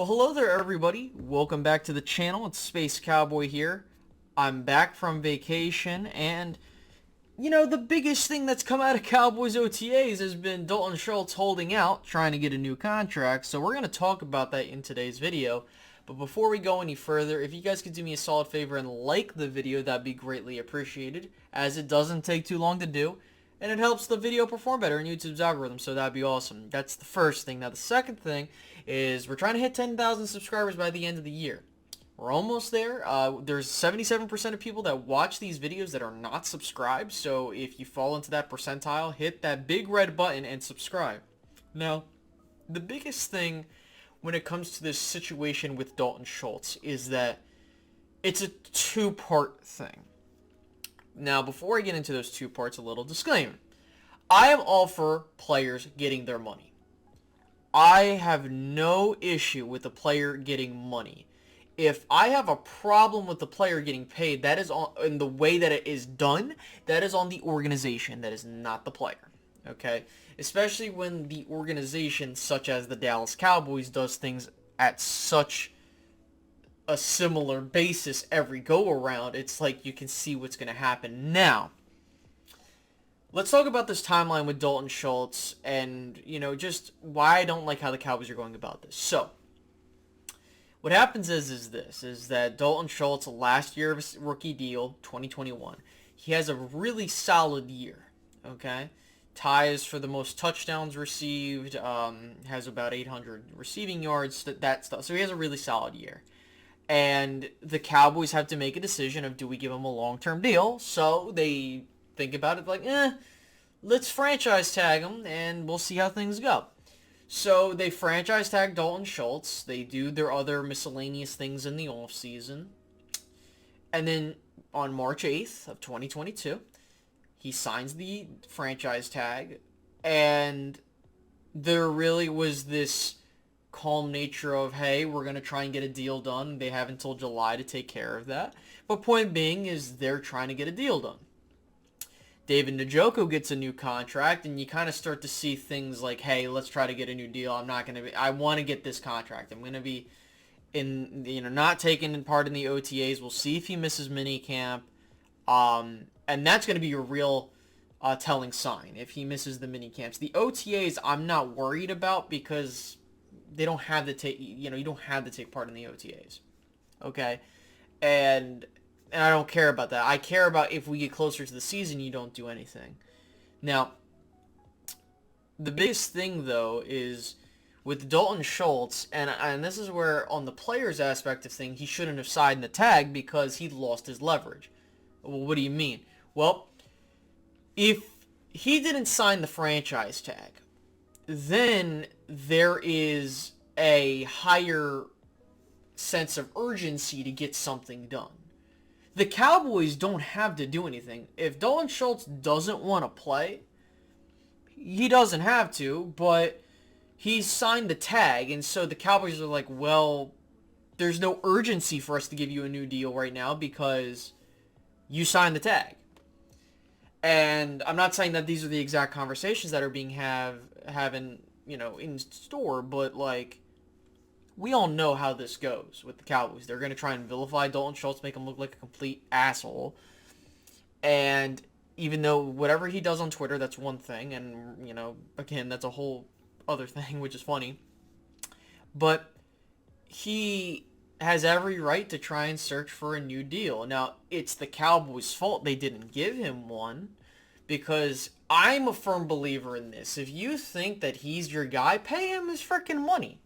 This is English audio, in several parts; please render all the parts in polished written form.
Well, hello there, everybody. Welcome back to the channel. It's Space Cowboy here. I'm back from vacation, and, the biggest thing that's come out of Cowboys OTAs has been Dalton Schultz holding out, trying to get a new contract, so we're going to talk about that in today's video. But before we go any further, if you guys could do me a solid favor and like the video, that'd be greatly appreciated, as it doesn't take too long to do, and it helps the video perform better in YouTube's algorithm, so that'd be awesome. That's the first thing. Now, the second thing is we're trying to hit 10,000 subscribers by the end of the year. We're almost there. There's 77% of people that watch these videos that are not subscribed, so if you fall into that percentile, hit that big red button and subscribe. Now, the biggest thing when it comes to this situation with Dalton Schultz is that it's a two-part thing. Now, before I get into those two parts, a little disclaimer. I am all for players getting their money. I have no issue with the player getting money. If I have a problem with the player getting paid, that is on in the way that it is done, that is on the organization, that is not the player. Okay? Especially when the organization, such as the Dallas Cowboys, does things at such a similar basis every go-around. It's like you can see what's going to happen. Now, let's talk about this timeline with Dalton Schultz and, just why I don't like how the Cowboys are going about this. So, what happens is that Dalton Schultz, last year of his rookie deal, 2021, he has a really solid year, okay? Ties for the most touchdowns received, has about 800 receiving yards, that stuff. So he has a really solid year. And the Cowboys have to make a decision of, do we give him a long-term deal? So they think about it like, let's franchise tag him and we'll see how things go. So they franchise tag Dalton Schultz. They do their other miscellaneous things in the offseason. And then on March 8th of 2022, he signs the franchise tag. And there really was this calm nature of, hey, we're going to try and get a deal done. They have until July to take care of that. But point being is they're trying to get a deal done. David Njoku gets a new contract, and you kind of start to see things like, hey, let's try to get a new deal. I want to get this contract. I'm going to be not taking part in the OTAs. We'll see if he misses minicamp. And that's going to be your real telling sign if he misses the minicamps. The OTAs I'm not worried about because they don't have to take, you don't have to take part in the OTAs. Okay? And I don't care about that. I care about if we get closer to the season, you don't do anything. Now, the biggest thing, though, is with Dalton Schultz, and this is where, on the player's aspect of things, he shouldn't have signed the tag because he lost his leverage. Well, what do you mean? Well, if he didn't sign the franchise tag, then there is a higher sense of urgency to get something done. The Cowboys don't have to do anything. If Dalton Schultz doesn't want to play, he doesn't have to, but he's signed the tag, and so the Cowboys are like, well, there's no urgency for us to give you a new deal right now because you signed the tag. And I'm not saying that these are the exact conversations that are being having in store, but we all know how this goes with the Cowboys. They're going to try and vilify Dalton Schultz, make him look like a complete asshole. And even though whatever he does on Twitter, that's one thing, and again, that's a whole other thing, which is funny. But he has every right to try and search for a new deal. Now, it's the Cowboys' fault they didn't give him one, because I'm a firm believer in this. If you think that he's your guy, pay him his freaking money.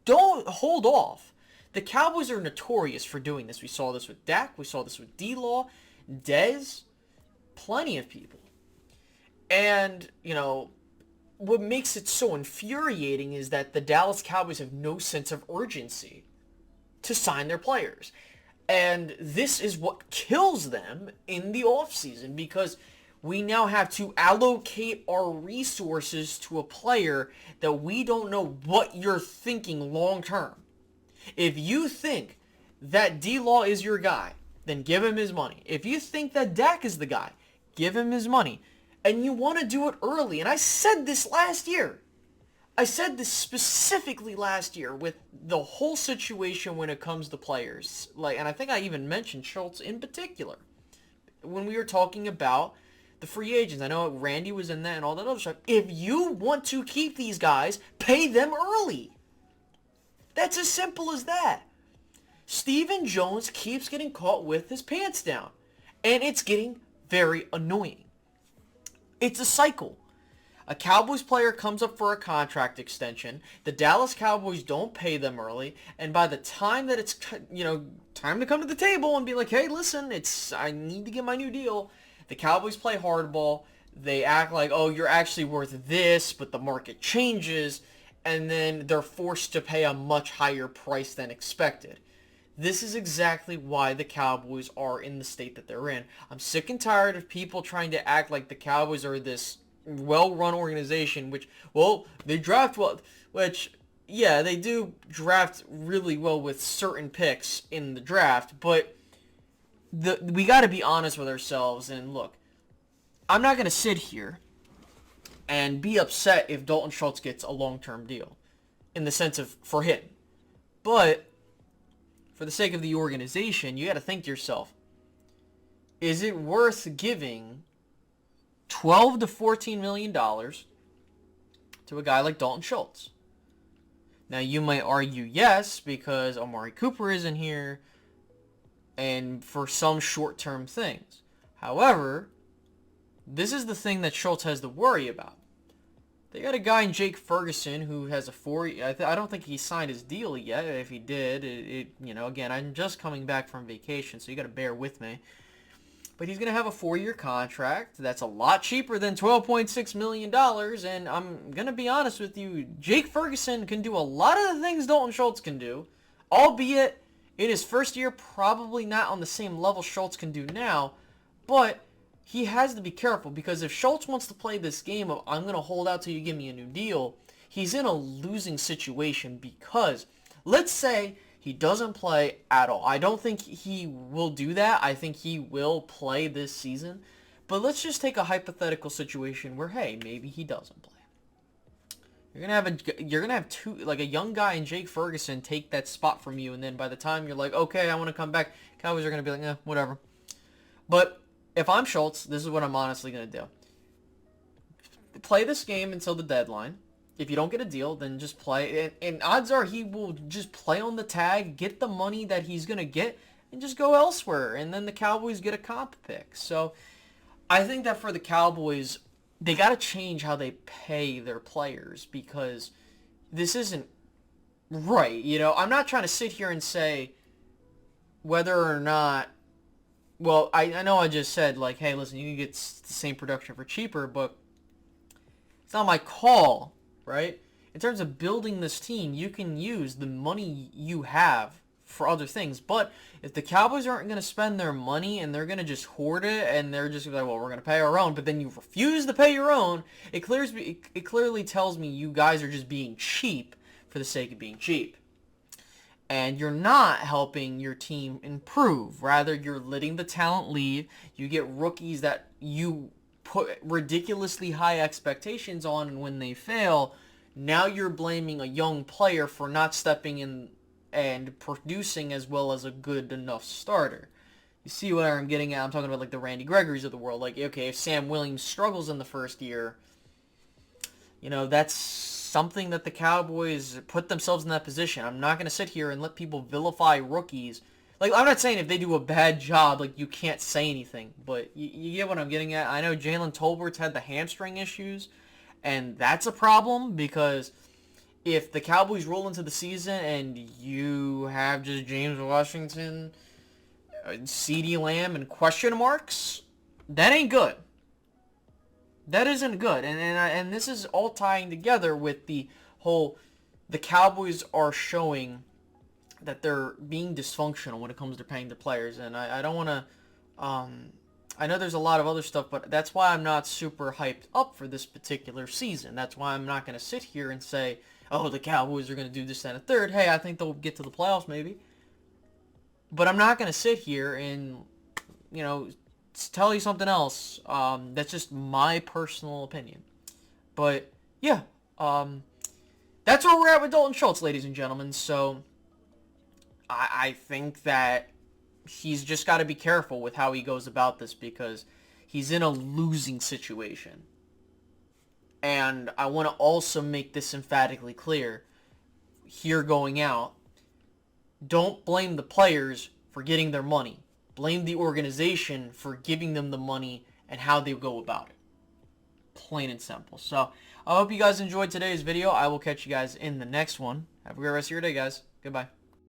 Don't hold off. The Cowboys are notorious for doing this. We saw this with Dak. We saw this with D-Law, Dez, plenty of people. And, what makes it so infuriating is that the Dallas Cowboys have no sense of urgency to sign their players. And this is what kills them in the offseason, because we now have to allocate our resources to a player that we don't know what you're thinking long term. If you think that D-Law is your guy, then give him his money. If you think that Dak is the guy, give him his money. And you want to do it early. And I said this last year. I said this specifically last year with the whole situation when it comes to players. And I think I even mentioned Schultz in particular when we were talking about the free agents. I know Randy was in that and all that other stuff. If you want to keep these guys, pay them early. That's as simple as that. Stephen Jones keeps getting caught with his pants down, and it's getting very annoying. It's a cycle. A Cowboys player comes up for a contract extension. The Dallas Cowboys don't pay them early, and by the time that it's time to come to the table and be like, hey, listen, I need to get my new deal. The Cowboys play hardball. They act like, oh, you're actually worth this, but the market changes, and then they're forced to pay a much higher price than expected. This is exactly why the Cowboys are in the state that they're in. I'm sick and tired of people trying to act like the Cowboys are this well-run organization, they draft well, yeah, they do draft really well with certain picks in the draft, but we got to be honest with ourselves. And look, I'm not going to sit here and be upset if Dalton Schultz gets a long-term deal in the sense of for him. But for the sake of the organization, you got to think to yourself, is it worth giving $12 to $14 million to a guy like Dalton Schultz? Now, you might argue yes, because Amari Cooper isn't here, and for some short-term things. However, this is the thing that Schultz has to worry about. They got a guy in Jake Ferguson who has a 4-year... I don't think he signed his deal yet. If he did, again, I'm just coming back from vacation, so you got to bear with me. But he's going to have a 4-year contract. That's a lot cheaper than $12.6 million. And I'm going to be honest with you, Jake Ferguson can do a lot of the things Dalton Schultz can do, albeit in his first year, probably not on the same level Schultz can do now. But he has to be careful, because if Schultz wants to play this game of I'm going to hold out till you give me a new deal, he's in a losing situation, because let's say he doesn't play at all. I don't think he will do that. I think he will play this season. But let's just take a hypothetical situation where, hey, maybe he doesn't play. You're gonna have a young guy in Jake Ferguson take that spot from you, and then by the time you're like, okay, I want to come back, Cowboys are gonna be like, whatever. But if I'm Schultz, this is what I'm honestly gonna do. Play this game until the deadline. If you don't get a deal, then just play. And odds are he will just play on the tag, get the money that he's going to get, and just go elsewhere. And then the Cowboys get a comp pick. So I think that for the Cowboys, they got to change how they pay their players, because this isn't right. I'm not trying to sit here and say whether or not... Well, I know I just said, like, hey, listen, you can get the same production for cheaper, but it's not my call. Right? In terms of building this team, you can use the money you have for other things. But if the Cowboys aren't going to spend their money and they're going to just hoard it, and they're just like, well, we're going to pay our own, but then you refuse to pay your own, it clearly tells me you guys are just being cheap for the sake of being cheap. And you're not helping your team improve. Rather, you're letting the talent leave. You get rookies that you put ridiculously high expectations on, and when they fail, now you're blaming a young player for not stepping in and producing as well as a good enough starter. You see what I'm getting at? I'm talking about like the Randy Gregorys of the world. Like, okay, if Sam Williams struggles in the first year, that's something that the Cowboys put themselves in that position. I'm not going to sit here and let people vilify rookies. Like, I'm not saying if they do a bad job, like, you can't say anything, but you get what I'm getting at. I know Jalen Tolbert's had the hamstring issues, and that's a problem, because if the Cowboys roll into the season and you have just James Washington, CeeDee Lamb, and question marks, that ain't good. That isn't good, and this is all tying together with the Cowboys are showing that they're being dysfunctional when it comes to paying their players. And I don't want to... I know there's a lot of other stuff, but that's why I'm not super hyped up for this particular season. That's why I'm not going to sit here and say, oh, the Cowboys are going to do this and a third. Hey, I think they'll get to the playoffs maybe. But I'm not going to sit here and, tell you something else. That's just my personal opinion. But, yeah, that's where we're at with Dalton Schultz, ladies and gentlemen. So I think that he's just got to be careful with how he goes about this because he's in a losing situation. And I want to also make this emphatically clear here going out. Don't blame the players for getting their money. Blame the organization for giving them the money and how they go about it. Plain and simple. So I hope you guys enjoyed today's video. I will catch you guys in the next one. Have a great rest of your day, guys. Goodbye.